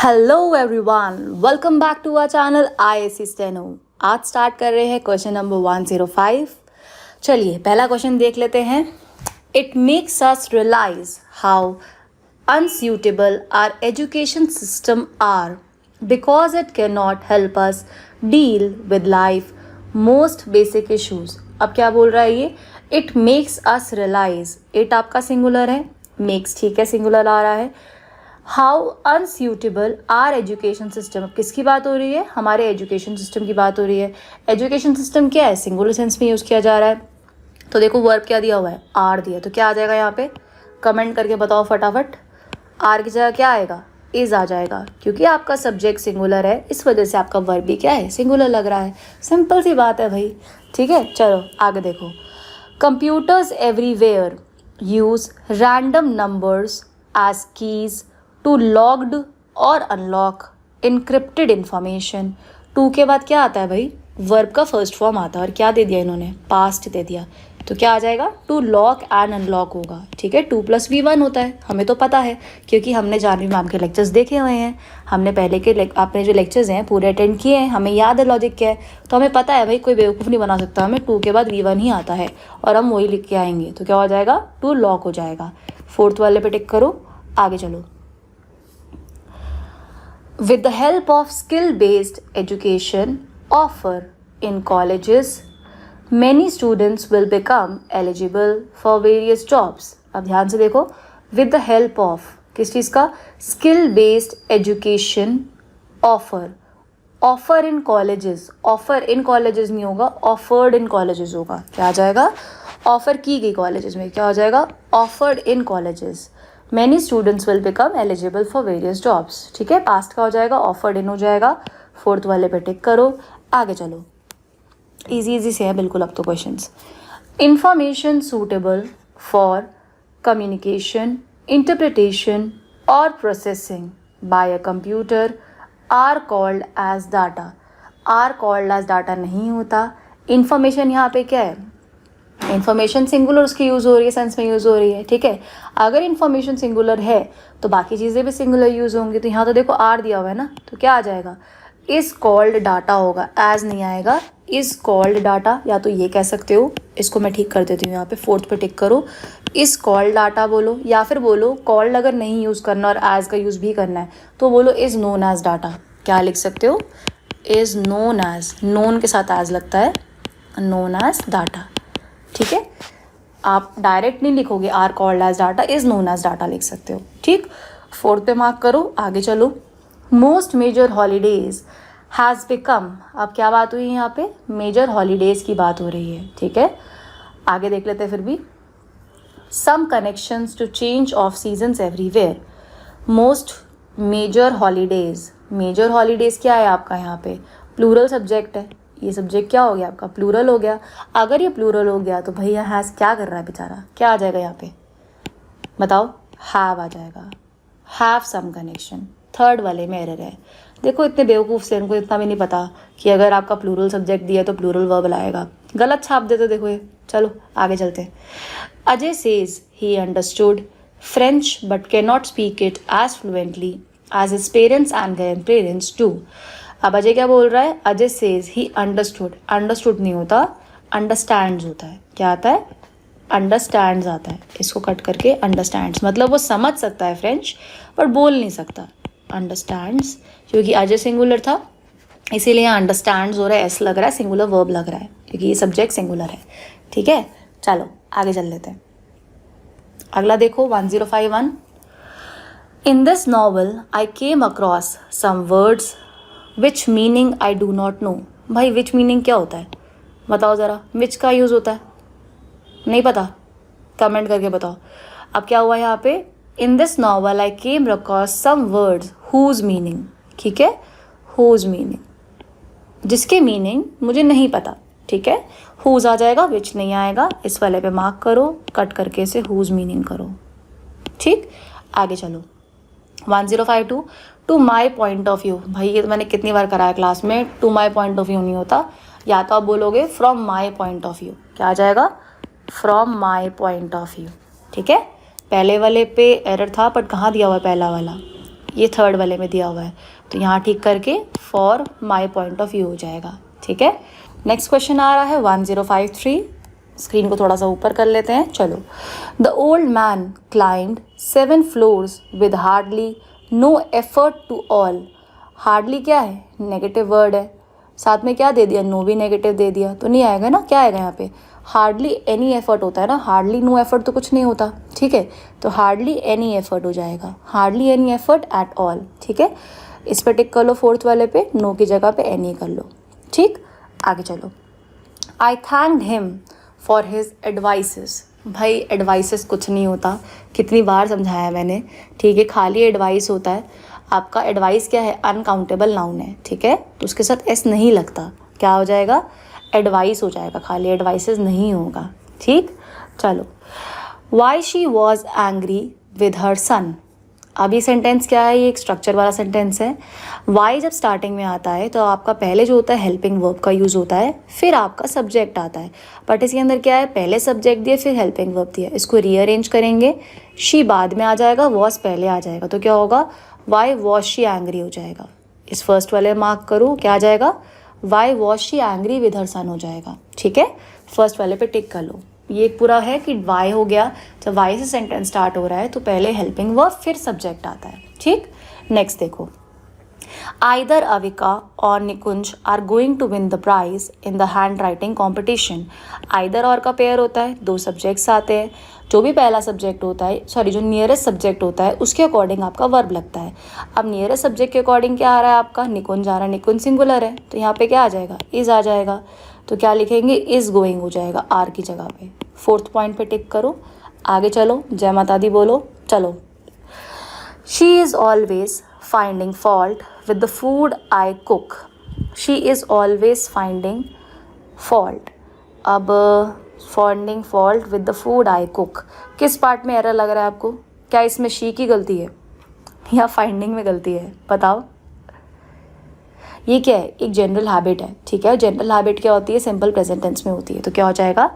Hello everyone, welcome back to our channel IAC steno. आज start कर रहे हैं क्वेश्चन नंबर 105। चलिए पहला क्वेश्चन देख लेते हैं। It makes us realise how unsuitable our education system are because it can not help us deal with life most basic issues. अब क्या बोल रहा है ये? It makes us realise, it आपका सिंगुलर है, मेक्स ठीक है सिंगुलर आ रहा है। How unsuitable are education system, अब किसकी बात हो रही है? हमारे एजुकेशन सिस्टम की बात हो रही है। एजुकेशन सिस्टम क्या है? सिंगुलर सेंस में यूज़ किया जा रहा है। तो देखो वर्ब क्या दिया हुआ है? आर दिया, तो क्या आ जाएगा यहाँ पे? कमेंट करके बताओ फटाफट। आर की जगह क्या आएगा? इज आ जाएगा, क्योंकि आपका सब्जेक्ट सिंगुलर है, इस वजह से आपका वर्ब भी क्या है? सिंगुलर लग रहा है। सिंपल सी बात है भाई, ठीक है। चलो आगे देखो। Computers everywhere use random numbers as keys to logged और अनलॉक इनक्रिप्टेड इंफॉर्मेशन। टू के बाद क्या आता है भाई? वर्ब का फर्स्ट फॉर्म आता है, और क्या दे दिया इन्होंने? पास्ट दे दिया, तो क्या आ जाएगा? टू लॉक एंड अनलॉक होगा, ठीक है। 2+V1 होता है, हमें तो पता है क्योंकि हमने जानवी मैम के लेक्चर्स देखे हुए हैं। हमने पहले के आपने जो लेक्चर्स हैं पूरे अटेंड किए हैं, हमें याद है लॉजिक क्या है, तो हमें पता है भाई कोई बेवकूफ़ नहीं बना सकता, हमें 2 के बाद V1 ही आता है और हम वही लिख के आएंगे। तो क्या हो जाएगा? टू लॉक हो जाएगा। फोर्थ वाले पे टिक करो, आगे चलो। With the help of skill-based education offered in colleges, many students will become eligible for various jobs. अब ध्यान से देखो, with the help of किस चीज़ का? skill-based education offer in colleges, offer in colleges नहीं होगा, offered in colleges होगा। क्या आ जाएगा? ऑफर की गई कॉलेजेस में, क्या हो जाएगा? Offered in colleges many students will become eligible for various jobs, ठीक है। पास्ट का हो जाएगा, ऑफर्ड इन हो जाएगा। फोर्थ वाले पे टिक करो, आगे चलो। इजी से है बिल्कुल अब तो questions. Information suitable for communication, interpretation और processing by a computer are called as data. Are called as data नहीं होता। इंफॉर्मेशन यहाँ पे क्या है? इन्फॉर्मेशन सिंगुलर उसकी यूज़ हो रही है, सेंस में यूज़ हो रही है, ठीक है। अगर इन्फॉर्मेशन सिंगुलर है तो बाकी चीज़ें भी सिंगुलर यूज़ होंगी। तो यहाँ तो देखो आर दिया हुआ है ना, तो क्या आ जाएगा? इज़ कॉल्ड डाटा होगा, एज नहीं आएगा। इज़ कॉल्ड डाटा, या तो ये कह सकते हो, इसको मैं ठीक कर देती हूँ यहाँ पे, फोर्थ पे टिक करो। इज़ कॉल्ड डाटा बोलो, या फिर बोलो कॉल्ड अगर नहीं यूज़ करना और एज का यूज़ भी करना है तो बोलो इज़ नोन एज डाटा। क्या लिख सकते हो? इज़ नोन एज, नोन के साथ एज लगता है, नोन एज डाटा, ठीक है। आप डायरेक्ट नहीं लिखोगे are called as data, is known as data लिख सकते हो, ठीक। फोर्थ पे मार्क करो, आगे चलो। Most major holidays has become, अब क्या बात हुई यहाँ पे? मेजर हॉलीडेज की बात हो रही है, ठीक है। आगे देख लेते हैं फिर भी। Some connections to change of seasons everywhere. Most major holidays, major holidays क्या है आपका यहाँ पे? प्लूरल सब्जेक्ट है, ये सब्जेक्ट क्या हो गया आपका? प्लूरल हो गया। अगर ये प्लूरल हो गया तो भैया हैज़ क्या कर रहा है बेचारा? क्या आ जाएगा यहाँ पे? बताओ। हैव आ जाएगा, हैव सम कनेक्शन। थर्ड वाले में एरर है। देखो इतने बेवकूफ़ से, उनको इतना भी नहीं पता कि अगर आपका प्लूरल सब्जेक्ट दिया है तो प्लूरल वर्ब लाएगा। गलत छाप देते देखो ये। चलो आगे चलते हैं। Ajay says he understood French but can not speak it as fluently as his parents and grand parents do. अब अजय क्या बोल रहा है? Ajay says he understood, understood नहीं होता, अंडरस्टैंड्स होता है। क्या आता है? अंडरस्टैंड्स आता है। इसको कट करके अंडरस्टैंड्स, मतलब वो समझ सकता है फ्रेंच पर बोल नहीं सकता। अंडरस्टैंड्स, क्योंकि अजय सिंगुलर था इसीलिए यहाँ अंडरस्टैंड्स हो रहा है, एस लग रहा है, सिंगुलर वर्ब लग रहा है क्योंकि ये सब्जेक्ट सिंगुलर है, ठीक है। चलो आगे चल लेते हैं। अगला देखो 1051। In this novel I came across some words which meaning I do not know. भाई विच मीनिंग क्या होता है? बताओ ज़रा, विच का यूज़ होता है? नहीं पता? कमेंट करके बताओ। अब क्या हुआ यहाँ पे? In this novel I came across some words whose meaning, ठीक है। हुज मीनिंग, जिसके मीनिंग मुझे नहीं पता, ठीक है। हुज आ जाएगा, विच नहीं आएगा। इस वाले पे मार्क करो, कट करके इसे हुज मीनिंग करो, ठीक। आगे चलो 1052। To my point of view. भाई ये तो मैंने कितनी बार कराया क्लास में, to my point of view नहीं होता, या तो आप बोलोगे from my point of view. क्या आ जाएगा? From my point of view, ठीक है। पहले वाले पे एरर था, बट कहाँ दिया हुआ है पहला वाला? ये थर्ड वाले में दिया हुआ है, तो यहाँ ठीक करके for my point of view हो जाएगा। ठीक है, नेक्स्ट क्वेश्चन आ रहा है 1053। स्क्रीन को थोड़ा सा ऊपर कर लेते हैं। चलो, the old man climbed 7 floors with hardly no effort to all. Hardly क्या है, नेगेटिव वर्ड है, साथ में क्या दे दिया, नो भी नेगेटिव दे दिया, तो नहीं आएगा ना। क्या आएगा यहाँ पे, हार्डली एनी एफर्ट होता है ना, हार्डली नो एफर्ट तो कुछ नहीं होता। ठीक है, तो हार्डली एनी एफर्ट हो जाएगा, hardly any effort at all. ठीक है, इस पर टिक कर लो, फोर्थ वाले पे नो की जगह पे एनी कर लो। ठीक, आगे चलो। I thanked him for his advices. भाई एडवाइसेस कुछ नहीं होता, कितनी बार समझाया मैंने। ठीक है, खाली एडवाइस होता है। आपका एडवाइस क्या है, अनकाउंटेबल नाउन है। ठीक है, तो उसके साथ एस नहीं लगता, क्या हो जाएगा, एडवाइस हो जाएगा, खाली एडवाइसेस नहीं होगा। ठीक, चलो। Why she was angry with her son. अब ये सेंटेंस क्या है, ये एक स्ट्रक्चर वाला सेंटेंस है। वाई जब स्टार्टिंग में आता है तो आपका पहले जो होता है हेल्पिंग वर्ब का यूज़ होता है, फिर आपका सब्जेक्ट आता है। बट इसके अंदर क्या है, पहले सब्जेक्ट दिया फिर हेल्पिंग वर्ब दिया। इसको रीअरेंज करेंगे, शी बाद में आ जाएगा, वॉज पहले आ जाएगा, तो क्या होगा, वाई वॉज शी एंग्री हो जाएगा। इस फर्स्ट वाले मार्क करूँ, क्या आ जाएगा, why was she angry with her son हो जाएगा। ठीक है, फर्स्ट वाले पे टिक कर लो। ये पूरा है कि वाई हो गया, जब वाई से सेंटेंस स्टार्ट हो रहा है तो पहले हेल्पिंग वर्ब फिर सब्जेक्ट आता है। ठीक, नेक्स्ट देखो। आइदर अविका और Nikunj are going to win the prize in the hand writing competition. Either और का पेयर होता है, 2 सब्जेक्ट्स आते हैं, जो भी पहला सब्जेक्ट होता है, सॉरी जो नियरेस्ट सब्जेक्ट होता है उसके अकॉर्डिंग आपका वर्ब लगता है। अब नियरेस्ट सब्जेक्ट के अकॉर्डिंग क्या आ रहा है आपका, निकुंज आ रहा है, निकुंज सिंगुलर है, तो यहाँ पे क्या आ जाएगा, इज आ जाएगा, तो क्या लिखेंगे, इज गोइंग हो जाएगा आर की जगह पे। फोर्थ पॉइंट पे टिक करो, आगे चलो, जय माता दी बोलो। चलो, she is always finding fault with the food I cook. She is always finding fault. अब finding fault with the food I cook, किस पार्ट में एरर लग रहा है आपको, क्या इसमें शी की गलती है या फाइंडिंग में गलती है, बताओ। ये क्या है, एक जनरल हैबिट है। ठीक है, जनरल हैबिट क्या होती है, सिंपल प्रेजेंट टेंस में होती है, तो क्या हो जाएगा,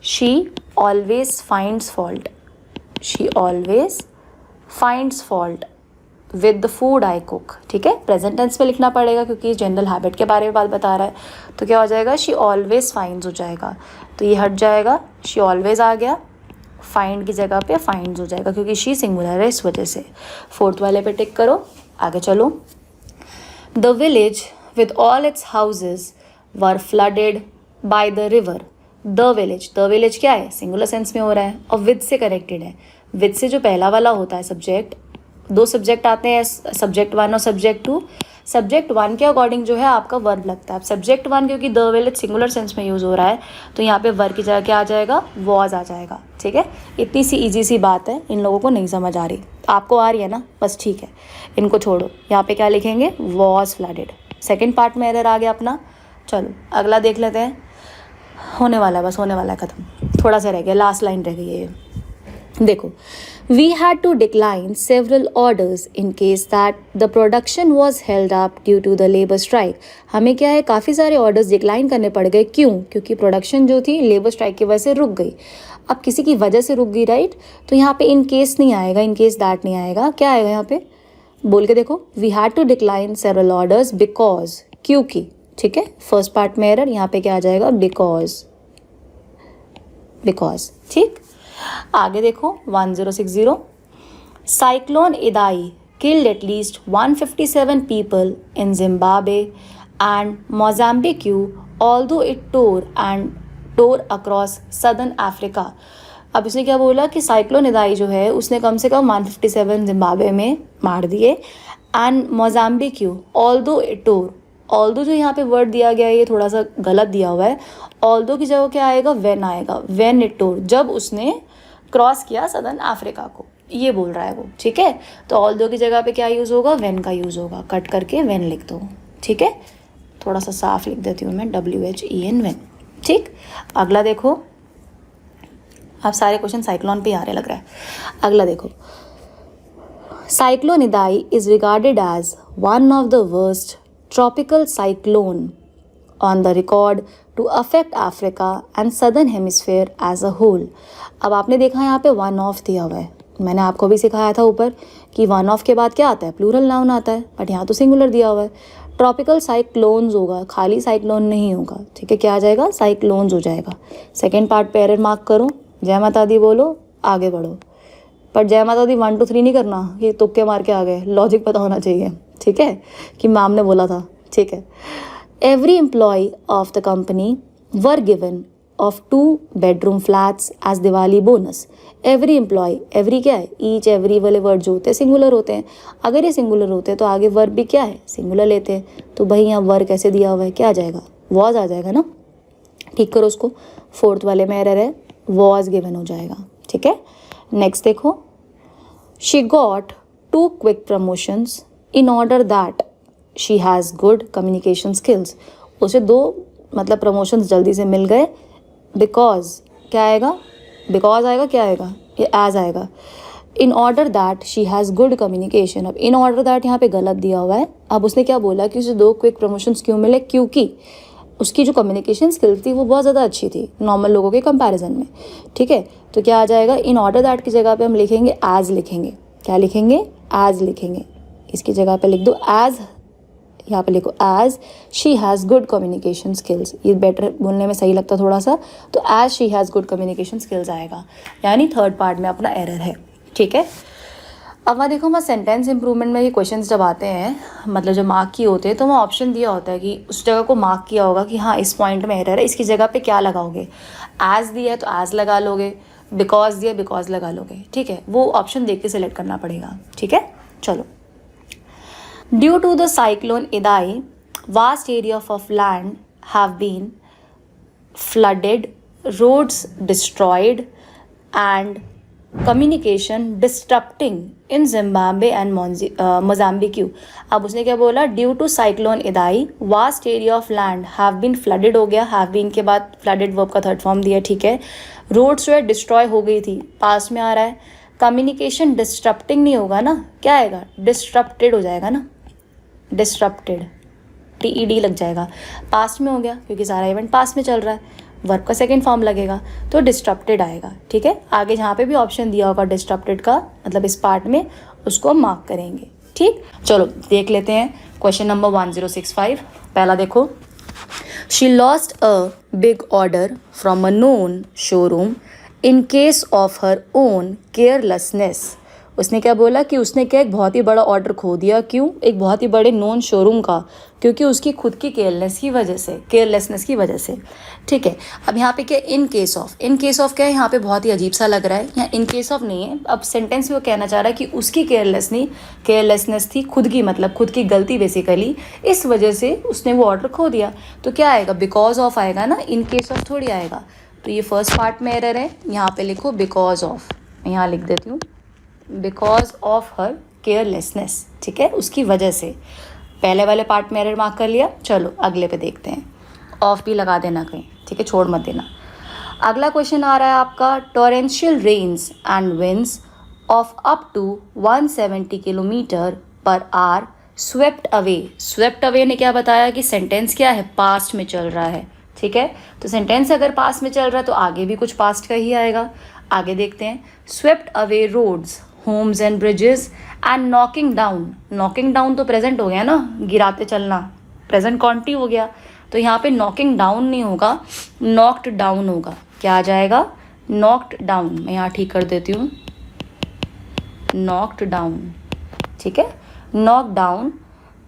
she always finds fault, she always finds fault with the food I cook. ठीक है, प्रेजेंट टेंस में लिखना पड़ेगा क्योंकि जनरल हैबिट के बारे में बात बता रहा है, तो क्या हो जाएगा, शी ऑलवेज फाइंड्स हो जाएगा, तो ये हट जाएगा, शी ऑलवेज आ गया, फाइंड की जगह पे फाइंड्स हो जाएगा क्योंकि शी सिंगुलर है इस वजह से। फोर्थ वाले पे टिक करो, आगे चलो। The village with all it's houses were flooded by the river. The village क्या है, सिंगुलर सेंस में हो रहा है और विद से कनेक्टेड है। विद से जो पहला वाला होता है सब्जेक्ट, 2 सब्जेक्ट आते हैं, सब्जेक्ट 1 और सब्जेक्ट 2। सब्जेक्ट 1 के अकॉर्डिंग जो है आपका वर्ब लगता है। अब सब्जेक्ट 1 क्योंकि द विलेज सिंगुलर सेंस में यूज़ हो रहा है, तो यहाँ पे वर्ब की जगह क्या आ जाएगा, वॉज आ जाएगा। ठीक है, इतनी सी ईजी सी बात है, इन लोगों को नहीं समझ आ रही, आपको आ रही है ना, बस ठीक है, इनको छोड़ो। यहाँ पे क्या लिखेंगे, वॉज फ्लडेड। सेकेंड पार्ट में एरर आ गया अपना। चलो अगला देख लेते हैं, होने वाला है, बस होने वाला है, ख़त्म, थोड़ा सा रह गया, लास्ट लाइन रह गई है। देखो, we had to decline several orders in case that the production was held up due to the labor strike। हमें क्या है, काफ़ी सारे ऑर्डर्स डिक्लाइन करने पड़ गए, क्यों, क्योंकि प्रोडक्शन जो थी लेबर स्ट्राइक की वजह से रुक गई। अब किसी की वजह से रुक गई, राइट, तो यहाँ पे इन केस नहीं आएगा, इन केस दैट नहीं आएगा, क्या आएगा यहाँ पे, बोल के देखो, we had to decline several orders because, क्योंकि। ठीक है, फर्स्ट पार्ट में एरर, यहाँ पे क्या आ जाएगा, बिकॉज। ठीक, आगे देखो 1060। Cyclone Idai killed at least 157 people in Zimbabwe and Mozambique, although it tore across southern Africa। अब इसने क्या बोला कि साइक्लोन इदाई जो है उसने कम से कम 157 जिम्बाब्वे में मार दिए, and Mozambique, although it tore। Although जो यहाँ पे वर्ड दिया गया है ये थोड़ा सा गलत दिया हुआ है, ऑल्दो की जगह क्या आएगा, वेन आएगा, वेन इट टोर, जब उसने क्रॉस किया सदर्न अफ्रीका को, ये बोल रहा है वो। ठीक है, तो ऑल्दो की जगह पे क्या यूज़ होगा, वेन का यूज़ होगा, कट करके वेन लिख दो। ठीक है, थोड़ा सा साफ लिख देती हूँ मैं, WHEN, वेन। ठीक, अगला देखो, अब सारे क्वेश्चन साइक्लोन पे आ रहे लग रहा है। अगला देखो, cyclone Idai is regarded as one of the worst tropical cyclone on the record to affect Africa and southern hemisphere as a whole। अब आपने देखा यहाँ पे वन ऑफ दिया हुआ है, मैंने आपको भी सिखाया था ऊपर कि वन ऑफ के बाद क्या आता है, प्लूरल नाउन आता है, बट यहाँ तो सिंगुलर दिया हुआ है। ट्रॉपिकल साइक्लोन्स होगा, खाली साइक्लोन नहीं होगा, ठीक है, क्या आ जाएगा, साइक्लोन्स हो जाएगा। सेकेंड पार्ट पे एरर मार्क करो, जय माता दी बोलो, आगे बढ़ो। पर जय माता दी 1 2 3 नहीं करना कि तुक्के मार के आ गए, लॉजिक पता होना चाहिए, ठीक है, कि मैम ने बोला था, ठीक है। Every employee of the company were given off 2 bedroom flats as Diwali bonus. Every employee, every क्या है, ईच एवरी वाले वर्ड जो होते हैं सिंगुलर होते हैं। अगर ये सिंगुलर होते हैं तो आगे वर्ब भी क्या है, सिंगुलर लेते हैं। तो भाई यहाँ वर्ब कैसे दिया हुआ है, क्या आ जाएगा, वॉज आ जाएगा ना। ठीक करो उसको, 4th वाले में एरर है, वॉज गिवन हो जाएगा, ठीक है। नेक्स्ट देखो, she got 2 quick promotions in order that she has good communication skills। उसे 2 मतलब प्रमोशंस जल्दी से मिल गए, बिकॉज क्या आएगा, बिकॉज आएगा, क्या आएगा, ये एज आएगा। In order that she has good communication. अब इन ऑर्डर दैट यहाँ पे गलत दिया हुआ है। अब उसने क्या बोला कि उसे 2 क्विक प्रमोशंस क्यों मिले, क्योंकि उसकी जो कम्युनिकेशन स्किल्स थी वो बहुत ज़्यादा अच्छी थी नॉर्मल लोगों के कंपैरिजन में, ठीक है। तो क्या आ जाएगा, इन ऑर्डर दैट की जगह पे हम लिखेंगे एज, लिखेंगे, क्या लिखेंगे, एज लिखेंगे। इसकी जगह पे लिख दो एज, यहाँ पे लिखो as she has good communication skills. ये बेटर बोलने में सही लगता थोड़ा सा, तो as she has good communication skills आएगा, यानी 3rd पार्ट में अपना एरर है, ठीक है। अब वहाँ देखो, हमारा सेंटेंस इंप्रूवमेंट में ये क्वेश्चंस जब आते हैं, मतलब जो मार्क किए होते हैं, तो वहाँ ऑप्शन दिया होता है कि उस जगह को मार्क किया होगा कि हाँ इस पॉइंट में एरर है, इसकी जगह पे क्या लगाओगे। एज दिया है तो एज लगा लोगे, बिकॉज दिया बिकॉज लगा लोगे, ठीक है। वो ऑप्शन देख के सिलेक्ट करना पड़ेगा, ठीक है। चलो, due to the cyclone Idai vast area of land have been flooded, roads destroyed and communication disturbing in Zimbabwe and Mozambique. अब उसने क्या बोला, due to cyclone Idai vast area of land have been flooded हो गया, have been के बाद flooded verb का 3rd form दिया, ठीक है। रोड्स जो है डिस्ट्रॉय हो गई थी, पास्ट में आ रहा है। कम्युनिकेशन डिस्टर्बिंग नहीं होगा ना, क्या आएगा, डिस्टर्प्टेड हो जाएगा ना, डिस्टर्प्टेड, TED लग जाएगा, पास्ट में हो गया क्योंकि सारा इवेंट पास्ट में चल रहा है, वर्ब का 2nd फॉर्म लगेगा, तो डिस्टर्प्टेड आएगा, ठीक है। आगे जहाँ पे भी ऑप्शन दिया होगा डिस्टर्प्टेड का, मतलब इस पार्ट में उसको मार्क करेंगे, ठीक। चलो देख लेते हैं क्वेश्चन नंबर 1065। पहला देखो, she lost a big order from a known showroom in case of her own carelessness. उसने क्या बोला कि उसने क्या एक बहुत ही बड़ा ऑर्डर खो दिया, क्यों, एक बहुत ही बड़े नोन शोरूम का, क्योंकि उसकी खुद की केयरलेसनेस की वजह से, ठीक है। अब यहाँ पे क्या, इन केस ऑफ क्या है, यहाँ पे बहुत ही अजीब सा लग रहा है, यहाँ इन केस ऑफ नहीं है। अब सेंटेंस में वो कहना चाह रहा है कि उसकी केयरलेसनेस थी, खुद की, मतलब खुद की गलती बेसिकली, इस वजह से उसने वो ऑर्डर खो दिया। तो क्या आएगा, बिकॉज ऑफ आएगा ना, इन केस ऑफ थोड़ी आएगा। तो ये फर्स्ट पार्ट में एरर है, यहाँ पे लिखो बिकॉज ऑफ, यहाँ लिख देती हूँ बिकॉज ऑफ हर केयरलेसनेस, ठीक है, उसकी वजह से। पहले वाले पार्ट में एरर मार्क कर लिया। चलो अगले पे देखते हैं, ऑफ भी लगा देना कहीं, ठीक है, छोड़ मत देना। अगला क्वेश्चन आ रहा है आपका, torrential rains and winds of up to 170 kilometre per hour swept away ने क्या बताया कि सेंटेंस क्या है, पास्ट में चल रहा है, ठीक है। तो सेंटेंस अगर पास्ट में चल रहा है तो आगे भी कुछ पास्ट का ही आएगा। आगे देखते हैं, swept away roads, homes and bridges and knocking down तो प्रेजेंट हो गया ना, गिराते चलना, प्रेजेंट कॉन्टी हो गया। तो यहाँ पे नॉकिंग डाउन नहीं होगा, नॉक्ड डाउन होगा। क्या आ जाएगा, नॉक्ड डाउन। मैं यहाँ ठीक कर देती हूँ, नॉक्ड डाउन, ठीक है। Knock down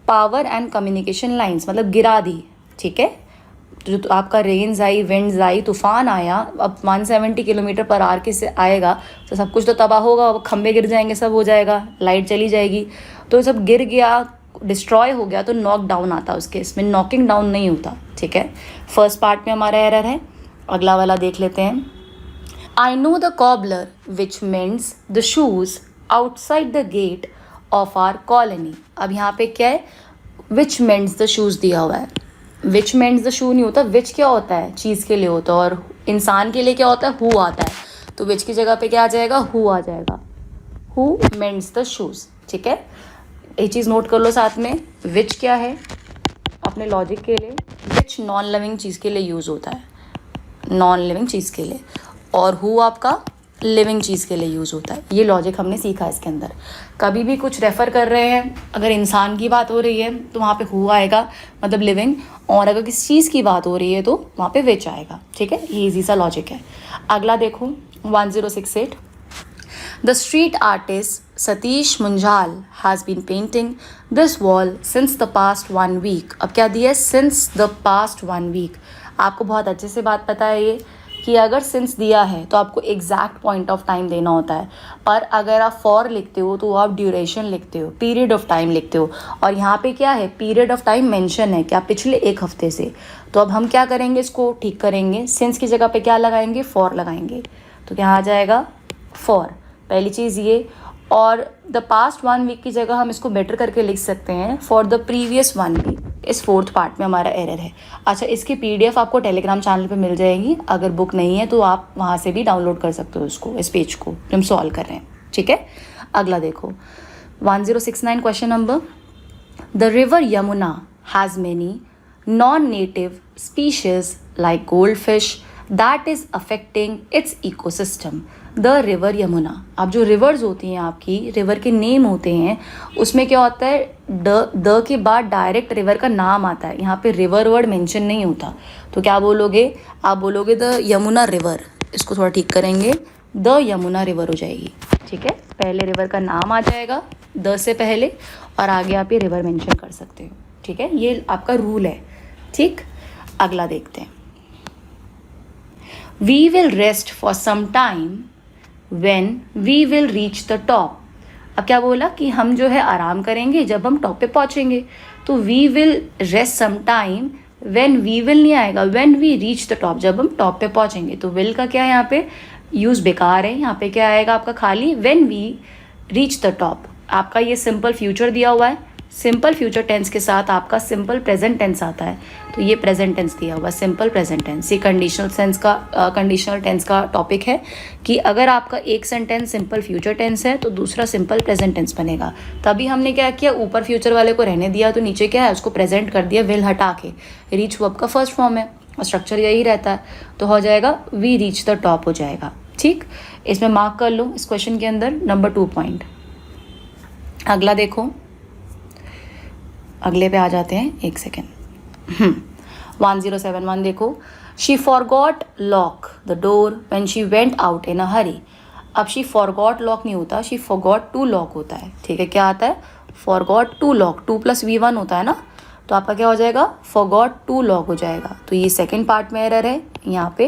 power and communication lines, मतलब गिरा दी, ठीक है। जो तो आपका रेन्स आई, विंड्स आई, तूफान आया, अब 170 किलोमीटर पर आवर के से आएगा तो सब कुछ तो तबाह होगा, खंबे गिर जाएंगे, सब हो जाएगा, लाइट चली जाएगी। तो सब गिर गया, डिस्ट्रॉय हो गया, तो नॉक डाउन आता है उसके, इसमें नॉकिंग डाउन नहीं होता, ठीक है। फर्स्ट पार्ट में हमारा एरर है। अगला वाला देख लेते हैं, I know the cobbler which mends the shoes outside the gate of our colony. अब यहाँ पे क्या है, विच मेंड्स द शूज़ दिया हुआ है, विच मेंड्स द शू नहीं होता, विच क्या होता है, चीज़ के लिए होता है, और इंसान के लिए क्या होता है, हु आता है। तो विच की जगह पे क्या आ जाएगा, हु आ जाएगा, हु मेंड्स द शूज़, ठीक है। ये चीज़ नोट कर लो साथ में, विच क्या है अपने लॉजिक के लिए, विच नॉन लिविंग चीज़ के लिए यूज़ होता है, नॉन लिविंग चीज़ के लिए, और हु आपका लिविंग चीज़ के लिए यूज़ होता है। ये लॉजिक हमने सीखा इसके अंदर। कभी भी कुछ रेफ़र कर रहे हैं, अगर इंसान की बात हो रही है तो वहाँ पे हु आएगा, मतलब लिविंग, और अगर किसी चीज़ की बात हो रही है तो वहाँ पे विच आएगा। ठीक है, ये ईजी सा लॉजिक है। अगला देखो 1068, the street artist Satish Munjal has been painting this wall since the past 1 week. अब क्या दिया है, सिंस द पास्ट 1 वीक। आपको बहुत अच्छे से बात पता है ये कि अगर सिंस दिया है तो आपको एग्जैक्ट पॉइंट ऑफ टाइम देना होता है, और अगर आप फॉर लिखते हो तो आप ड्यूरेशन लिखते हो, पीरियड ऑफ टाइम लिखते हो, और यहाँ पे क्या है, पीरियड ऑफ टाइम मेंशन है क्या, पिछले 1 हफ्ते से। तो अब हम क्या करेंगे, इसको ठीक करेंगे, सिंस की जगह पे क्या लगाएंगे, फॉर लगाएंगे। तो क्या आ जाएगा, फॉर, पहली चीज़ ये। और द पास्ट 1 वीक की जगह हम इसको बेटर करके लिख सकते हैं फॉर द प्रीवियस 1 वीक। इस 4th पार्ट में हमारा एरर है। अच्छा, इसकी PDF आपको टेलीग्राम चैनल पे मिल जाएगी, अगर बुक नहीं है तो आप वहाँ से भी डाउनलोड कर सकते हो उसको, इस पेज को जो हम सॉल्व कर रहे हैं। ठीक है, अगला देखो 1069 question number, the river Yamuna has many non native species like gold fish that is affecting it's ecosystem. The river Yamuna. अब जो रिवर्स होती हैं आपकी, रिवर के नेम होते हैं, उसमें क्या होता है, द के बाद डायरेक्ट रिवर का नाम आता है। यहाँ पे रिवर वर्ड मेंशन नहीं होता, तो क्या बोलोगे, आप बोलोगे द यमुना रिवर। इसको थोड़ा ठीक करेंगे, द यमुना रिवर हो जाएगी। ठीक है, पहले रिवर का नाम आ जाएगा द से पहले, और आगे आप ये रिवर मेंशन कर सकते हो। ठीक है, ये आपका रूल है। ठीक, अगला देखते हैं, we will rest for some time when we will reach the top। अब क्या बोला कि हम जो है आराम करेंगे जब हम टॉप पे पहुंचेंगे। तो we will rest some time, when we will नहीं आएगा, when we reach the top, जब हम टॉप पे पहुंचेंगे। तो will का क्या है यहाँ पे, यूज़ बेकार है। यहाँ पे क्या आएगा आपका खाली when we reach the top। आपका ये सिंपल फ्यूचर दिया हुआ है, सिंपल फ्यूचर टेंस के साथ आपका सिंपल प्रेजेंट टेंस आता है, तो ये प्रेजेंट टेंस दिया हुआ, सिंपल प्रेजेंट टेंस। ये कंडीशनल टेंस का टॉपिक है कि अगर आपका एक सेंटेंस सिंपल फ्यूचर टेंस है तो दूसरा सिंपल प्रेजेंट टेंस बनेगा। तभी हमने क्या किया, ऊपर फ्यूचर वाले को रहने दिया, तो नीचे क्या है, उसको प्रेजेंट कर दिया विल हटा के। रीच वर्ब का फर्स्ट फॉर्म है और स्ट्रक्चर यही रहता है, तो हो जाएगा वी रीच द टॉप हो जाएगा। ठीक, इसमें मार्क कर लो इस क्वेश्चन के अंदर नंबर 2 पॉइंट। अगला देखो, अगले पे आ जाते हैं, एक सेकेंड। 1071 देखो, she forgot lock the door when she went out in a hurry. अब शी फॉरगॉट लॉक नहीं होता, शी फॉरगॉट टू लॉक होता है। ठीक है, क्या आता है, फॉरगॉट टू लॉक, 2 + V1 होता है ना, तो आपका क्या हो जाएगा, फॉरगॉट टू लॉक हो जाएगा। तो ये सेकेंड पार्ट में एरर है, यहाँ पे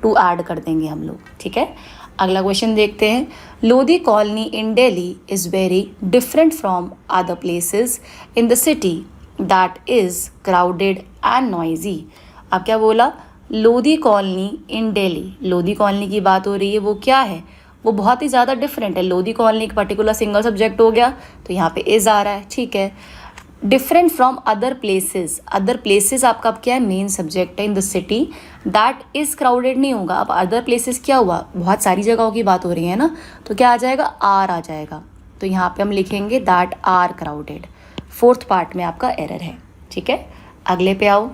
2 ऐड कर देंगे हम लोग। ठीक है, अगला क्वेश्चन देखते हैं, Lodhi colony in Delhi is very different from other places in the city that is crowded and noisy. अब क्या बोला, लोधी कॉलोनी इन दिल्ली, लोधी कॉलोनी की बात हो रही है, वो क्या है, वो बहुत ही ज़्यादा डिफरेंट है। लोधी कॉलोनी एक पर्टिकुलर सिंगल सब्जेक्ट हो गया, तो यहाँ पे इज़ आ रहा है। ठीक है, different from other places, other places आपका अब क्या है, मेन सब्जेक्ट है। In the city that is crowded नहीं होगा, अब अदर प्लेसेस क्या हुआ, बहुत सारी जगहों की बात हो रही है ना, तो क्या आ जाएगा, आर आ जाएगा। तो यहाँ पे हम लिखेंगे that are crowded. 4th part में आपका एरर है। ठीक है, अगले पे आओ,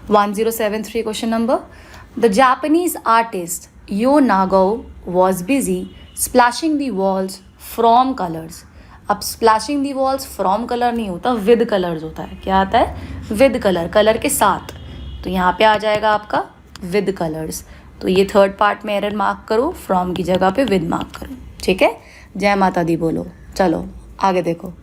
1073 question number, the Japanese artist Yo Nago was busy splashing the walls from colours. अब splashing the walls from colour नहीं होता, विद कलर्स होता है। क्या आता है, विद कलर, कलर के साथ। तो यहाँ पे आ जाएगा आपका विद कलर्स। तो ये 3rd पार्ट में एरर मार्क करो, फ्रॉम की जगह पे विद मार्क करो। ठीक है, जय माता दी बोलो। चलो आगे देखो,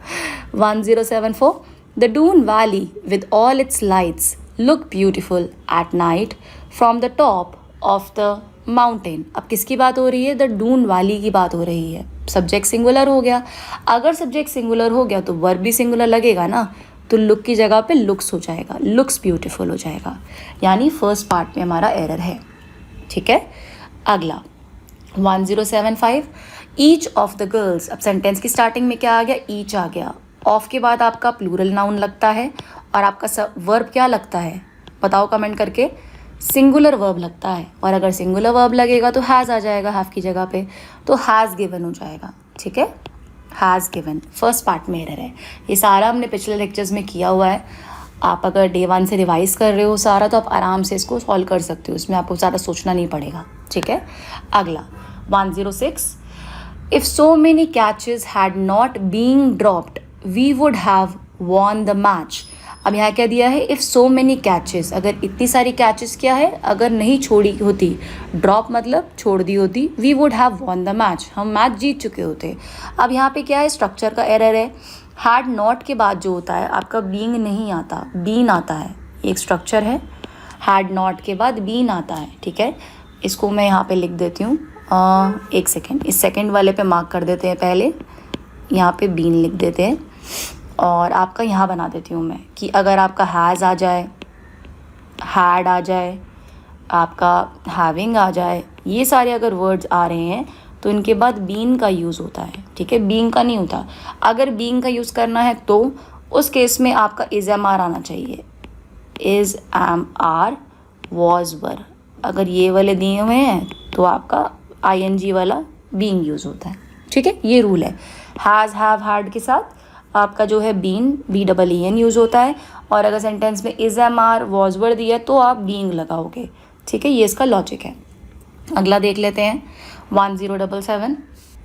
1074, the Doon valley with all its lights look beautiful at night from the top of the mountain. अब किसकी बात हो रही है, द डून वैली की बात हो रही है। सब्जेक्ट सिंगुलर हो गया, अगर सब्जेक्ट सिंगुलर हो गया तो वर्ब भी सिंगुलर लगेगा ना, तो लुक की जगह पे लुक्स हो जाएगा, लुक्स ब्यूटीफुल हो जाएगा। यानी 1st पार्ट में हमारा एरर है। ठीक है, अगला 1075, ईच ऑफ द गर्ल्स। अब सेंटेंस की स्टार्टिंग में क्या आ गया, ईच आ गया। ऑफ के बाद आपका प्लूरल नाउन लगता है, और आपका वर्ब क्या लगता है, बताओ कमेंट करके, सिंगुलर वर्ब लगता है। और अगर सिंगुलर वर्ब लगेगा तो हैज़ आ जाएगा हैव की जगह पे, तो हैज़ गिवन हो जाएगा। ठीक है, हैज़ गिवन 1st पार्ट में एरर है। ये सारा हमने पिछले लेक्चर्स में किया हुआ है। आप अगर डे 1 से रिवाइज कर रहे हो सारा, तो आप आराम से इसको सॉल्व कर सकते हो, इसमें आपको ज़्यादा सोचना नहीं पड़ेगा। ठीक है। अगला 106, if so many catches had not being dropped we would have won the match. अब यहाँ क्या दिया है, इफ़ सो मेनी कैचेस, अगर इतनी सारी कैचेस क्या है, अगर नहीं छोड़ी होती, ड्रॉप मतलब छोड़ दी होती, we would have won the match, हम मैच जीत चुके होते। अब यहाँ पे क्या है, स्ट्रक्चर का एरर है। हैड नॉट के बाद जो होता है आपका बीइंग नहीं आता, बीन आता है। एक स्ट्रक्चर है, हैड नॉट के बाद बीन आता है, ठीक है। इसको मैं यहाँ पे लिख देती हूँ, एक सेकेंड, इस सेकेंड वाले पे मार्क कर देते हैं पहले, यहाँ पे बीन लिख देते हैं। और आपका यहाँ बना देती हूँ मैं कि अगर आपका हैज़ आ जाए, हैड आ जाए, आपका हैविंग आ जाए, ये सारे अगर वर्ड्स आ रहे हैं तो इनके बाद बीन का यूज़ होता है, ठीक है, बीइंग का नहीं होता। अगर बीइंग का यूज़ करना है तो उस केस में आपका इज़ एम आर आना चाहिए, is am are was were. अगर ये वाले दिए हुए हैं तो आपका आई एन जी वाला बीइंग यूज़ होता है, ठीक है, ये रूल है। हैज़, हैव, हैड के साथ आपका जो है been, B double E N use होता है। और अगर सेंटेंस में is am are was were दिया तो आप बीइंग लगाओगे, ठीक है, ये इसका लॉजिक है। अगला देख लेते हैं 1077,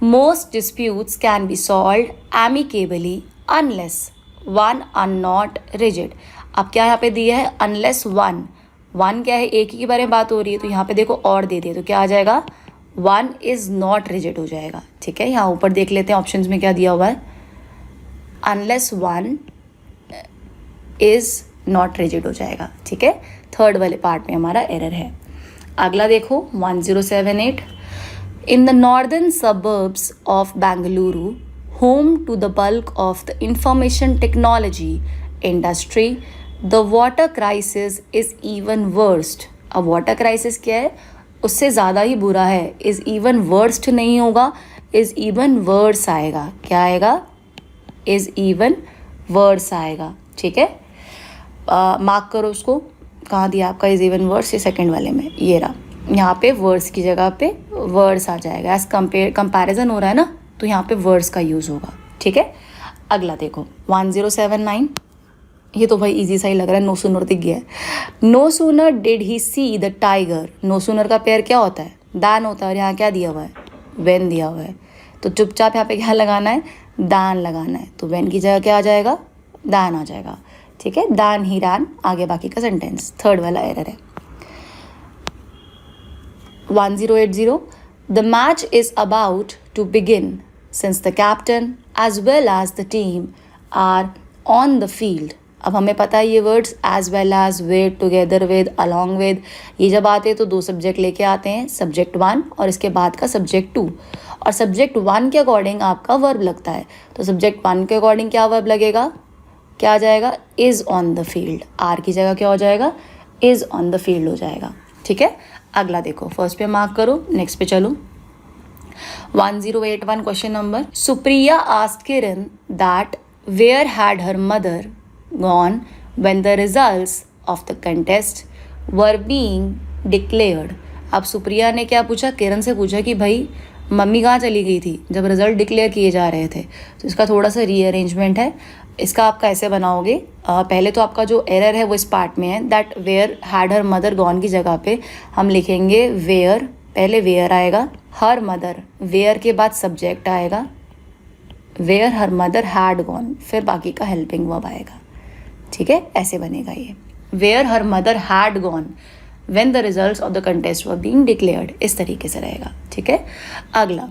most disputes can be solved amicably unless one are not rigid. अब क्या यहाँ पे दिया है, अनलेस वन, वन क्या है, एक ही के बारे में बात हो रही है, तो यहाँ पे देखो और दे दिया तो क्या आ जाएगा, वन इज़ नॉट रिजिड हो जाएगा, ठीक है। यहाँ ऊपर देख लेते हैं ऑप्शंस में क्या दिया हुआ है, unless one is not rigid हो जाएगा, ठीक है। थर्ड वाले पार्ट में हमारा एरर है। अगला देखो 1078, in the northern suburbs of Bengaluru home to the bulk of the information technology industry the water crisis is even worst. अब वाटर क्राइसिस क्या है, उससे ज़्यादा ही बुरा है, इज़ इवन वर्स्ट नहीं होगा, इज़ इवन वर्स आएगा। क्या आएगा, इज़ इवन वर्स आएगा, ठीक है। मार्क करो उसको, कहाँ दिया आपका इज़ इवन वर्स, ये सेकंड वाले में, ये रहा, यहाँ पे वर्स की जगह पे वर्स आ जाएगा। एज कंपैरिजन हो रहा है ना, तो यहाँ पे वर्स का यूज़ होगा, ठीक है। अगला देखो 1079, ये तो भाई इजी सा ही लग रहा है, नो सूनर दिख गया है। No sooner did he see the tiger, no sooner का पेयर क्या होता है, दैन होता है, और यहाँ क्या दिया हुआ है, वेन दिया हुआ है, तो चुपचाप यहाँ पे क्या लगाना है, दान लगाना है, तो वेन की जगह क्या आ जाएगा, दान आ जाएगा, ठीक है। दान ही रान, आगे बाकी का सेंटेंस, थर्ड वाला एरर है। 1080, the match is about to begin since the captain as well as the team are on the field. अब हमें पता है ये words as well as, with, together with, along with, ये जब आते हैं तो दो सब्जेक्ट लेके आते हैं, सब्जेक्ट वन और इसके बाद का सब्जेक्ट टू, और सब्जेक्ट वन के अकॉर्डिंग आपका वर्ब लगता है, तो सब्जेक्ट वन के अकॉर्डिंग क्या वर्ब लगेगा, क्या आ जाएगा, is on the field, are की जगह क्या हो जाएगा, इज़ ऑन द फील्ड हो जाएगा, ठीक है। अगला देखो, फर्स्ट पे मार्क करो, नेक्स्ट पे चलो। 1081 question number, Supriya asked Kiran that where had her mother gone when the results of the contest were being declared। अब सुप्रिया ने क्या पूछा, किरण से पूछा कि भाई मम्मी कहाँ चली गई थी जब रिजल्ट डिक्लेयर किए जा रहे थे। तो इसका थोड़ा सा रीअरेंजमेंट है, इसका आपका ऐसे बनाओगे, पहले तो आपका जो एरर है वो इस पार्ट में है, that where had her mother gone की जगह पे हम लिखेंगे वेयर, पहले वेयर आएगा, हर मदर, वेयर के बाद सब्जेक्ट आएगा, where her mother had gone, फिर बाकी का हेल्पिंग वर्ब आएगा, ठीक है, ऐसे बनेगा ये, where her mother had gone when the results of the contest were being declared, इस तरीके से रहेगा, ठीक है। अगला,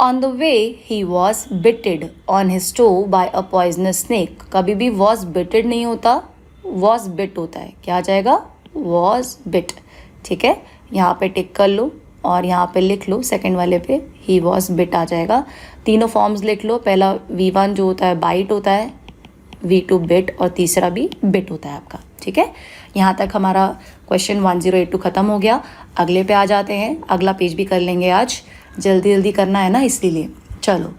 on the way he was bitted on his toe by a poisonous snake. कभी भी वॉज बिटेड नहीं होता, वॉज बिट होता है, क्या आ जाएगा, वॉज बिट, ठीक है। यहाँ पे टिक कर लो और यहाँ पे लिख लो, सेकंड वाले पे ही वॉज बिट आ जाएगा। तीनों फॉर्म्स लिख लो, पहला V1 जो होता है बाइट होता है, V2 बिट, और तीसरा भी बिट होता है आपका, ठीक है। यहाँ तक हमारा क्वेश्चन 1082 ख़त्म हो गया। अगले पे आ जाते हैं, अगला पेज भी कर लेंगे आज, जल्दी जल्दी करना है ना इसीलिए। चलो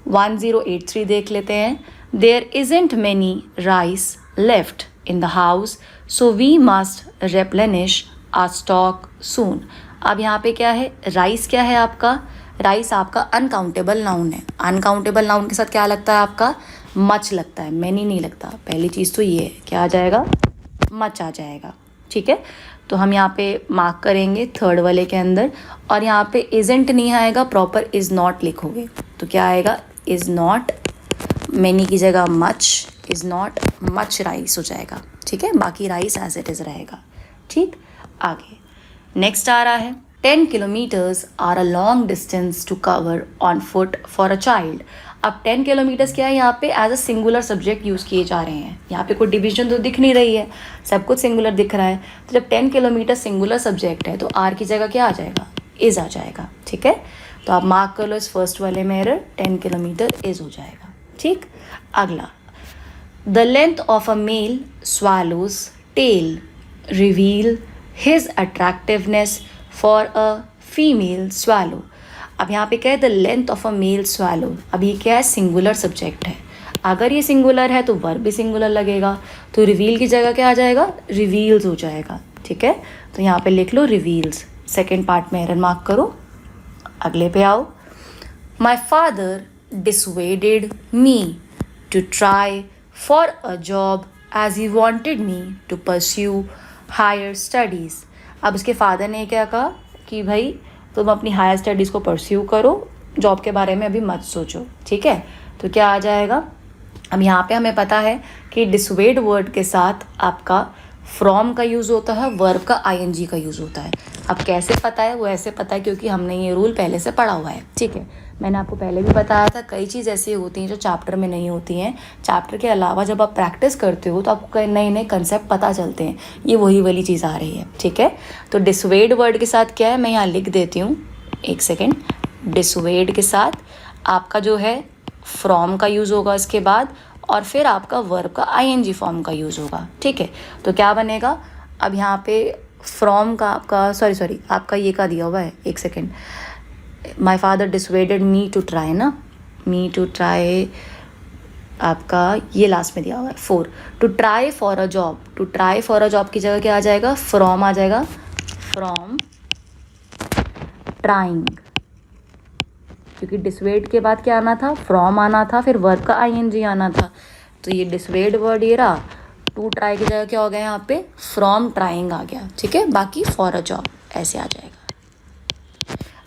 1083 देख लेते हैं। There isn't many rice left in the house so we must replenish our stock soon. अब यहाँ पे क्या है, राइस क्या है आपका, राइस आपका अनकाउंटेबल नाउन है। अनकाउंटेबल नाउन के साथ क्या लगता है आपका, मच लगता है, मैनी नहीं लगता। पहली चीज़ तो ये है, क्या आ जाएगा, मच आ जाएगा, ठीक है। तो हम यहाँ पे मार्क करेंगे थर्ड वाले के अंदर, और यहाँ पे इज़ंट नहीं आएगा, प्रॉपर इज़ नॉट लिखोगे। तो क्या आएगा, इज़ नॉट, मैनी की जगह much, is not much rice हो जाएगा, ठीक है। बाकी राइस एज इट इज़ रहेगा, ठीक। आगे नेक्स्ट आ रहा है 10 kilometres are a long distance to cover on foot for a child. अब 10 किलोमीटर्स क्या है, यहाँ पे as a singular subject use किए जा रहे हैं। यहाँ पे कोई डिवीजन तो दिख नहीं रही है, सब कुछ सिंगुलर दिख रहा है। तो जब 10 किलोमीटर सिंगुलर सब्जेक्ट है तो आर की जगह क्या आ जाएगा, इज़ आ जाएगा, ठीक है। तो आप मार्क कर लो इस फर्स्ट वाले में एरर, 10 किलोमीटर इज़ हो जाएगा, ठीक। अगला, the length of a male swallow's tail reveal his attractiveness for a female swallow। अब यहाँ पे क्या है, the length of a male swallow। अब ये क्या है, सिंगुलर सब्जेक्ट है। अगर ये सिंगुलर है तो वर्ब भी सिंगुलर लगेगा, तो रिवील की जगह क्या आ जाएगा, रिवील्स हो जाएगा, ठीक है। तो यहाँ पे लिख लो रिवील्स, सेकेंड पार्ट में एरर मार्क करो। अगले पे आओ, my father dissuaded me to try for a job as he wanted me to pursue higher studies। अब उसके फादर ने क्या कहा कि भाई तुम अपनी हायर स्टडीज़ को परस्यू करो, जॉब के बारे में अभी मत सोचो, ठीक है। तो क्या आ जाएगा, अब यहाँ पे हमें पता है कि डिसवेड वर्ड के साथ आपका फ्रॉम का यूज़ होता है, वर्ब का आईएनजी का यूज़ होता है। अब कैसे पता है, वो ऐसे पता है क्योंकि हमने ये रूल पहले से पढ़ा हुआ है, ठीक है। मैंने आपको पहले भी बताया था, कई चीज़ ऐसी होती हैं जो चैप्टर में नहीं होती हैं। चैप्टर के अलावा जब आप प्रैक्टिस करते हो तो आपको कई नए नए कंसेप्ट पता चलते हैं। ये वही वाली चीज़ आ रही है, ठीक है। तो डिसवेड वर्ड के साथ क्या है, मैं यहाँ लिख देती हूँ, एक सेकेंड। डिसवेड के साथ आपका जो है फ्रॉम का यूज़ होगा इसके बाद, और फिर आपका वर्ब का आईएनजी फॉर्म का यूज़ होगा, ठीक है। तो क्या बनेगा, अब यहाँ पे फ्रॉम का आपका सॉरी आपका ये का दिया हुआ है, एक second. My father dissuaded me to try ना, मी टू ट्राई आपका ये लास्ट में दिया हुआ है 4, to try for a job. To try for a job की जगह क्या आ जाएगा, फ्रॉम आ जाएगा, फ्रॉम ट्राइंग, क्योंकि डिसवेड के बाद क्या आना था, फ्रॉम आना था, फिर वर्ब का आईएनजी आना था। तो ये डिसवेड वर्ड ये रहा, टू ट्राई की जगह क्या हो गया, यहाँ पे फ्रॉम ट्राइंग आ गया, ठीक है। बाकी फॉर अ जॉब ऐसे आ जाएगा।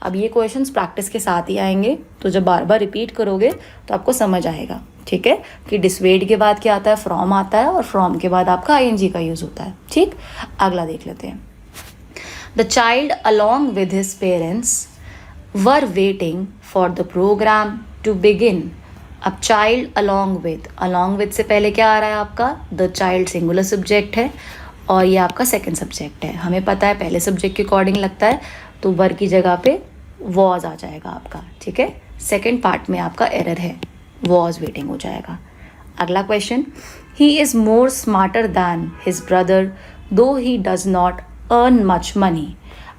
अब ये क्वेश्चंस प्रैक्टिस के साथ ही आएंगे, तो जब बार बार रिपीट करोगे तो आपको समझ आएगा, ठीक है, कि डिसवेड के बाद क्या आता है, फ्रॉम आता है, और फ्रॉम के बाद आपका आईएनजी का यूज़ होता है, ठीक। अगला देख लेते हैं, the child along with his parents were waiting for the program to begin. अब चाइल्ड अलॉन्ग विद से पहले क्या आ रहा है आपका, द चाइल्ड सिंगुलर सब्जेक्ट है, और ये आपका सेकंड सब्जेक्ट है। हमें पता है पहले सब्जेक्ट के अकॉर्डिंग लगता है, तो वर की जगह पे वॉज आ जाएगा आपका, ठीक है। सेकंड पार्ट में आपका एरर है, वॉज वेटिंग हो जाएगा। अगला question, he is more smarter than his brother though he does not earn much money.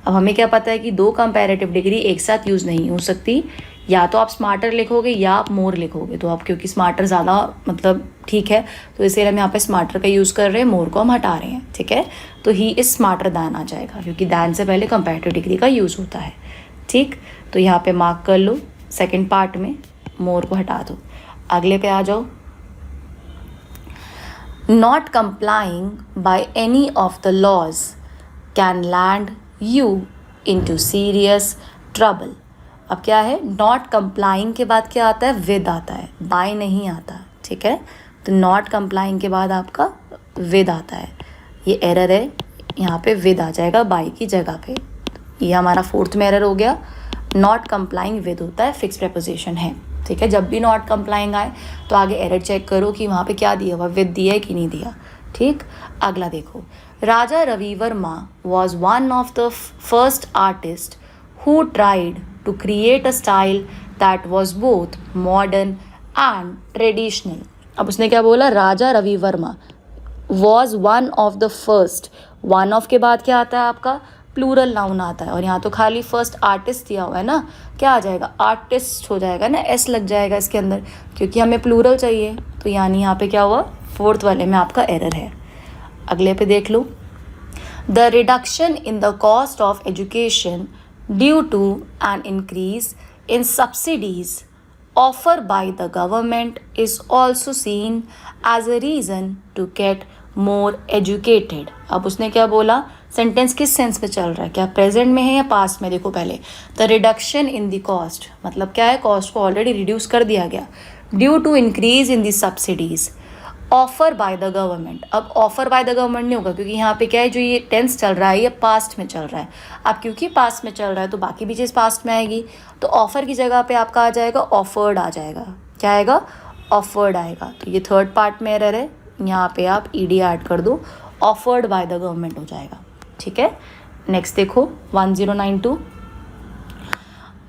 अब हमें क्या पता है कि दो कंपैरेटिव डिग्री एक साथ यूज़ नहीं हो सकती, या तो आप स्मार्टर लिखोगे या आप मोर लिखोगे। तो आप क्योंकि स्मार्टर ज़्यादा मतलब ठीक है, तो इसलिए हम यहाँ पे स्मार्टर का यूज़ कर रहे हैं, मोर को हम हटा रहे हैं, ठीक है। तो ही इज़ स्मार्टर दैन आ जाएगा, क्योंकि दैन से पहले कंपैरेटिव डिग्री का यूज़ होता है, ठीक। तो यहाँ पे मार्क कर लो, सेकेंड पार्ट में मोर को हटा दो। अगले पे आ जाओ, not complying by any of the laws can land you into serious trouble. अब क्या है, नॉट कंप्लाइंग के बाद क्या आता है, विद आता है, बाय नहीं आता, ठीक है। तो नॉट कंप्लाइंग के बाद आपका विद आता है, ये एरर है, यहाँ पे विद आ जाएगा बाय की जगह पे। ये हमारा फोर्थ में एरर हो गया। नॉट कंप्लाइंग विद होता है, फिक्स प्रेपोजिशन है, ठीक है। जब भी नॉट कंप्लाइंग आए तो आगे एरर चेक करो कि वहाँ पे क्या दिया हुआ, विद दिया है कि नहीं दिया, ठीक। अगला देखो, Raja Ravi Varma was one of the first artist who tried to create a style that was both modern and traditional। अब उसने क्या बोला, राजा Ravi Verma was one of the first। one of के बाद क्या आता है आपका, प्लूरल नाउन आता है, और यहाँ तो खाली फर्स्ट आर्टिस्ट दिया हुआ है ना, क्या आ जाएगा, आर्टिस्ट हो जाएगा ना, एस लग जाएगा इसके अंदर, क्योंकि हमें प्लूरल चाहिए। तो यानी यहाँ पे क्या हुआ, फोर्थ वाले में आपका एरर है। अगले पे देख लो, the reduction in the cost of education due to an increase in subsidies offered by the government is also seen as a reason to get more educated। अब उसने क्या बोला, सेंटेंस किस सेंस में चल रहा है, क्या प्रेजेंट में है या पास्ट में? देखो पहले, the reduction in the cost, मतलब क्या है, कॉस्ट को ऑलरेडी रिड्यूस कर दिया गया due to increase in the subsidies offer by the government. अब ऑफर बाय द गवर्नमेंट नहीं होगा, क्योंकि यहाँ पे क्या है, जो ये टेंस चल रहा है ये पास्ट में चल रहा है। अब क्योंकि पास्ट में चल रहा है तो बाकी भी चीज़ पास्ट में आएगी, तो ऑफर की जगह पे आपका आ जाएगा ऑफर्ड आ जाएगा। क्या आएगा? ऑफर्ड आएगा। तो ये थर्ड पार्ट में एरर है, यहाँ पे आप ईडी ऐड कर दो, ऑफर्ड बाय द गवर्नमेंट हो जाएगा। ठीक है, नेक्स्ट देखो 1092,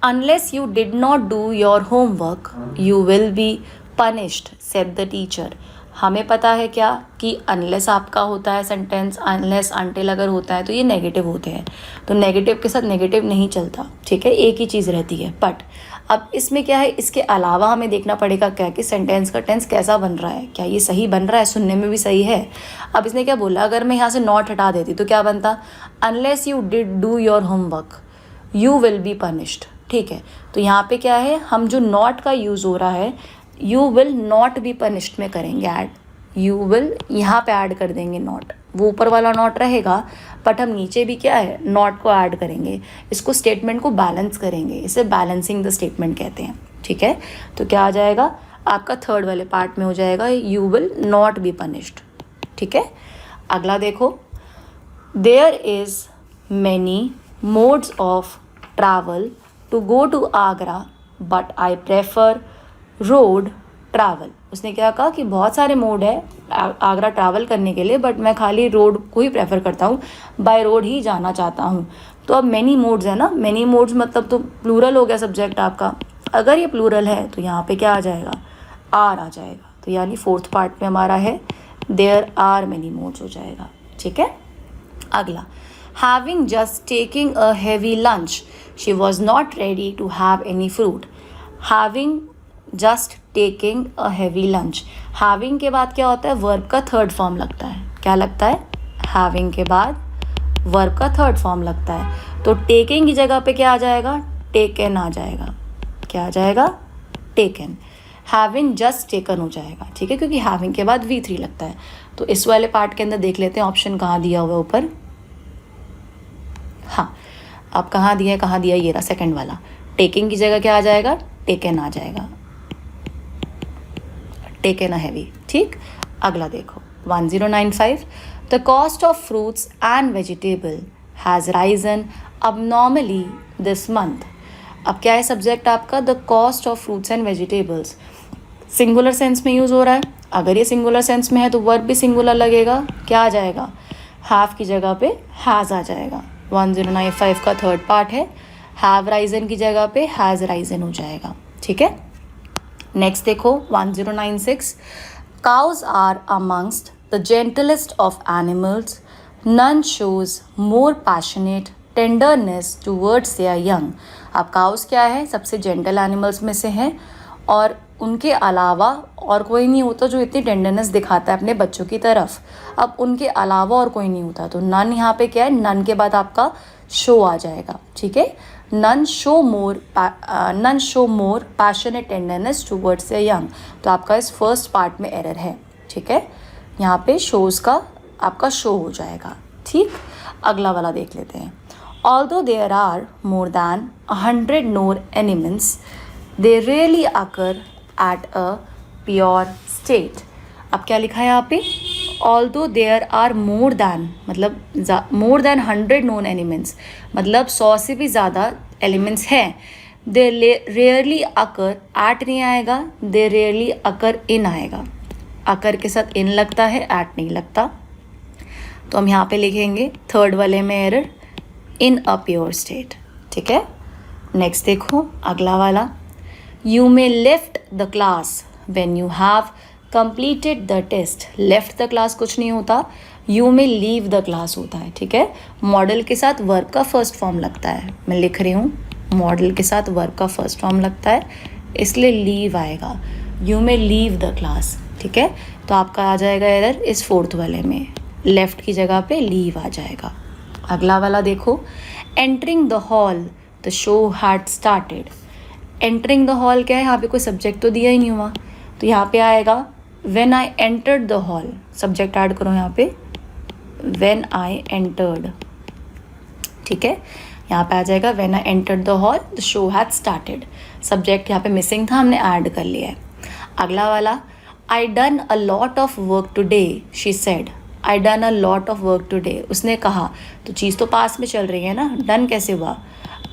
unless you did not do your homework you will be punished said the teacher. हमें पता है क्या कि अनलेस आपका होता है सेंटेंस, अनलेस अनटिल अगर होता है तो ये नेगेटिव होते हैं, तो नेगेटिव के साथ नेगेटिव नहीं चलता। ठीक है, एक ही चीज़ रहती है। बट अब इसमें क्या है, इसके अलावा हमें देखना पड़ेगा क्या कि सेंटेंस का टेंस कैसा बन रहा है, क्या ये सही बन रहा है, सुनने में भी सही है। अब इसने क्या बोला, अगर मैं यहाँ से नॉट हटा देती तो क्या बनता, unless you did do your homework you will be punished. ठीक है, तो यहाँ पे क्या है, हम जो नॉट का यूज़ हो रहा है you will not be punished में करेंगे ऐड, यू विल यहाँ पे ऐड कर देंगे नॉट, वो ऊपर वाला नॉट रहेगा बट हम नीचे भी क्या है नॉट को ऐड करेंगे, इसको स्टेटमेंट को बैलेंस करेंगे, इसे बैलेंसिंग द स्टेटमेंट कहते हैं। ठीक है, तो क्या आ जाएगा आपका थर्ड वाले पार्ट में हो जाएगा you will not be punished. ठीक है, अगला देखो, there is many modes of travel to go to Agra but I prefer road travel. उसने क्या कहा कि बहुत सारे मोड है आगरा ट्रैवल करने के लिए, बट मैं खाली रोड को ही प्रेफर करता हूँ, बाय रोड ही जाना चाहता हूँ। तो अब मैनी मोड्स है ना, मैनी मोड्स मतलब तो प्लूरल हो गया सब्जेक्ट आपका। अगर ये प्लूरल है तो यहाँ पे क्या आ जाएगा, आर आ जाएगा। तो यानी फोर्थ पार्ट में हमारा है देयर आर मैनी मोड्स हो जाएगा। ठीक है, अगला, having just taking a heavy lunch she was not ready to have any fruit. Having just taking a heavy lunch, having के बाद क्या होता है, वर्ब का थर्ड फॉर्म लगता है। क्या लगता है, हैविंग के बाद वर्ब का थर्ड फॉर्म लगता है। तो टेकिंग की जगह पे क्या आ जाएगा, टेकन आ जाएगा। क्या आ जाएगा, टेकन। हैविंग जस्ट टेकन हो जाएगा। ठीक है, क्योंकि हैविंग के बाद V3 लगता है। तो इस वाले पार्ट के अंदर देख लेते हैं ऑप्शन कहाँ दिया हुआ है ऊपर। हाँ, अब कहाँ दिया है, कहाँ दिया, ये रहा सेकंड वाला। टेकिंग की जगह क्या आ जाएगा, टेकन आ जाएगा, टेकन अ हैवी। ठीक, अगला देखो 1095, the cost of fruits and vegetable has Ryzen abnormally this month. अब क्या है सब्जेक्ट आपका, the cost of fruits and vegetables. Singular sense में यूज़ हो रहा है, अगर ये सिंगुलर सेंस में है तो वर्ब भी सिंगुलर लगेगा। क्या आ जाएगा, हैव की जगह पे हैज़ आ जाएगा। 1095 का थर्ड पार्ट है, हैव राइजन की जगह पे हैज़ राइजन हो जाएगा। ठीक है, नेक्स्ट देखो 1096, cows are amongst the gentlest of animals, none shows more passionate tenderness towards their young. अब काउस क्या है, सबसे जेंटल एनिमल्स में से हैं और उनके अलावा और कोई नहीं होता जो इतनी टेंडरनेस दिखाता है अपने बच्चों की तरफ। अब उनके अलावा और कोई नहीं होता, तो नन यहाँ पे क्या है, नन के बाद आपका शो आ जाएगा। ठीक है, none show more passionate tenderness towards a young. तो आपका इस फर्स्ट पार्ट में एरर है। ठीक है, यहाँ पे शोज़ का आपका शो हो जाएगा। ठीक, अगला वाला देख लेते हैं। Although there are more than 100 known animals they really occur at a pure state. अब क्या लिखा है यहाँ पे, although there are more than, मतलब मोर दैन 100 नोन एलिमेंट्स, मतलब 100 से भी ज़्यादा एलिमेंट्स हैं। दे रेयरली अकर, एट नहीं आएगा, दे रेयरली अकर इन आएगा। अकर के साथ इन लगता है, एट नहीं लगता। तो हम यहाँ पे लिखेंगे थर्ड वाले में error, in a pure state. ठीक है, नेक्स्ट देखो अगला वाला, you may left the class when you have completed the test. Left the class कुछ नहीं होता, यू में लीव द क्लास होता है। ठीक है, मॉडल के साथ वर्ब का फर्स्ट फॉर्म लगता है, मैं लिख रही हूँ मॉडल के साथ वर्ब का फर्स्ट फॉर्म लगता है, इसलिए लीव आएगा, यू में लीव द क्लास। ठीक है, तो आपका आ जाएगा एरर इस फोर्थ वाले में, लेफ्ट की जगह पे लीव आ जाएगा। अगला वाला देखो, entering the hall the show had started. Entering the hall क्या है, यहाँ पे कोई सब्जेक्ट तो दिया ही नहीं हुआ, तो यहाँ पे आएगा when I entered the hall. Subject add करो यहाँ पे, व्हेन आई एंटर्ड ठीक है, यहाँ पे आ जाएगा when I entered the hall the show had started. Subject यहाँ पे मिसिंग था, हमने ऐड कर लिया है। अगला वाला, I done a lot of work today she said. I done a lot of work today, उसने कहा, तो चीज़ तो पास में चल रही है ना, डन कैसे हुआ,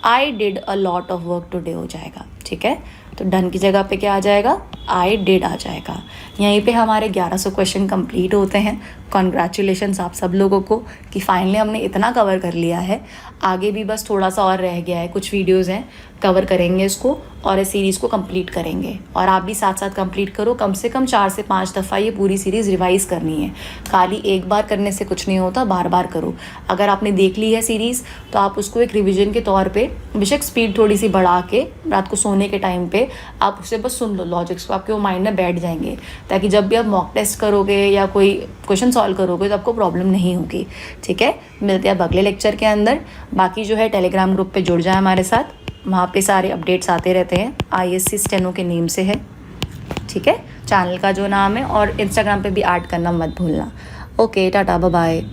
I did a lot of work today हो जाएगा। ठीक है, तो डन की जगह पे क्या आ जाएगा, आई डिड आ जाएगा। यहीं पे हमारे 1100 क्वेश्चन कंप्लीट होते हैं। कॉन्ग्रेचुलेशन्स आप सब लोगों को कि फाइनली हमने इतना कवर कर लिया है। आगे भी बस थोड़ा सा और रह गया है, कुछ वीडियोज़ हैं, कवर करेंगे इसको और इस सीरीज़ को कंप्लीट करेंगे। और आप भी साथ साथ कंप्लीट करो, कम से कम 4 से 5 दफ़ा ये पूरी सीरीज़ रिवाइज़ करनी है। खाली एक बार करने से कुछ नहीं होता, बार बार करो। अगर आपने देख ली है सीरीज़ तो आप उसको एक रिविजन के तौर पे बेशक स्पीड थोड़ी सी बढ़ा के रात को सोने के टाइम पे आप उसे बस सुन लो, लॉजिक्स को आपके वो माइंड में बैठ जाएंगे, ताकि जब भी आप मॉक टेस्ट करोगे या कोई क्वेश्चन सॉल्व करोगे तो आपको प्रॉब्लम नहीं होगी। ठीक है, मिलते हैं अब अगले लेक्चर के अंदर। बाकी जो है टेलीग्राम ग्रुप पे जुड़ जाए हमारे साथ, वहाँ पे सारे अपडेट्स आते रहते हैं। ISC स्टेनो के नेम से है। ठीक है, चैनल का जो नाम है, और इंस्टाग्राम पे भी ऐड करना मत भूलना। Okay, tata, bye bye.